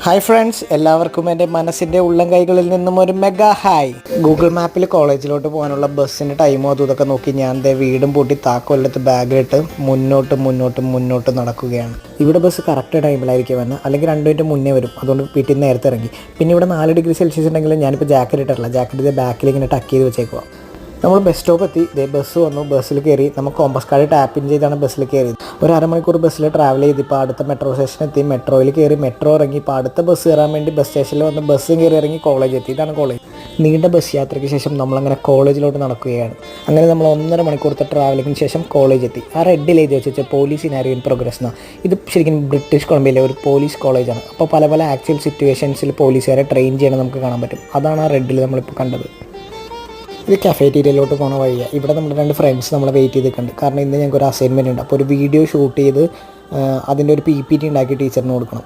Hi friends, എല്ലാവർക്കും എൻ്റെ മനസ്സിൻ്റെ ഉള്ളം കൈകളിൽ നിന്നും ഒരു മെഗാ ഹായ്. ഗൂഗിൾ മാപ്പിൽ കോളേജിലോട്ട് പോകാനുള്ള ബസ്സിൻ്റെ ടൈമോ അതും ഇതൊക്കെ നോക്കി ഞാൻ എൻ്റെ വീടും പൂട്ടി താക്കോലെടുത്ത് ബാഗിലിട്ട് മുന്നോട്ട് നടക്കുകയാണ്. ഇവിടെ ബസ് കറക്റ്റ് ടൈമിലായിരിക്കും വന്ന്, അല്ലെങ്കിൽ 2 മിനിറ്റ് മുന്നേ വരും. അതുകൊണ്ട് വീട്ടിൽ നിന്ന് നേരത്തെ ഇറങ്ങി. പിന്നെ ഇവിടെ 4 ഡിഗ്രി സെൽഷ്യസ് ഉണ്ടെങ്കിലും ഞാനിപ്പോൾ ജാക്കറ്റ് ഇട്ടിട്ടില്ല. ജാക്കറ്റ് ബാക്കിൽ ഇങ്ങനെ ടക്ക് ചെയ്ത് വെച്ചേക്കുക. നമ്മൾ ബസ് സ്റ്റോപ്പ് എത്തി. ബസ് വന്നു. ബസ്സിൽ കയറി. നമ്മൾ കോമ്പസ് കാർഡ് ടാപ്പ് ഇൻ ചെയ്താണ് ബസ്സിൽ കയറിയത്. ഒരു അരമണിക്കൂർ ബസ്സിൽ ട്രാവൽ ചെയ്ത് ഇപ്പോൾ അടുത്ത മെട്രോ സ്റ്റേഷൻ എത്തി. മെട്രോയിൽ കയറി. മെട്രോ ഇറങ്ങി. ഇപ്പോൾ അടുത്ത ബസ് കയറാൻ വേണ്ടി ബസ് സ്റ്റേഷനിൽ വന്ന് ബസ്സും കയറി ഇറങ്ങി കോളേജ് എത്തി. ഇതാണ് കോളേജ്. നീണ്ട ബസ് യാത്രയ്ക്ക് ശേഷം നമ്മളങ്ങനെ കോളേജിലോട്ട് നടക്കുകയാണ്. അങ്ങനെ നമ്മൾ 1.5 മണിക്കൂറത്തെ ട്രാവലിങ്ങിന് ശേഷം കോളേജ് എത്തി. ആ റെഡിൽ എഴുതി വെച്ചാൽ പോലീസ് ഇൻ ആരിയൻ പ്രോഗ്രസ് എന്നാണ്. ഇത് ശരിക്കും ബ്രിട്ടീഷ് കൊളംബിയയിലെ ഒരു പോലീസ് കോളേജാണ്. അപ്പോൾ പല ആക്ച്വൽ സിറ്റുവേഷൻസിൽ പോലീസുകാരെ ട്രെയിൻ ചെയ്യണം നമുക്ക് കാണാൻ പറ്റും. അതാണ് ആ റെഡിൽ നമ്മളിപ്പോൾ കണ്ടത്. ഇത് കഫേറ്റീരിയയിലോട്ട് പോകുന്ന വഴിയാണ്. ഇവിടെ നമ്മുടെ 2 ഫ്രണ്ട്സ് നമ്മളെ വെയിറ്റ് ചെയ്തിട്ടുണ്ട്. കാരണം ഇന്ന് ഞങ്ങൾക്ക് ഒരു അസൈൻമെൻറ്റ് ഉണ്ട്. അപ്പോൾ ഒരു വീഡിയോ ഷൂട്ട് ചെയ്ത് അതിൻ്റെ ഒരു PPT ഉണ്ടാക്കി ടീച്ചറിന് കൊടുക്കണം.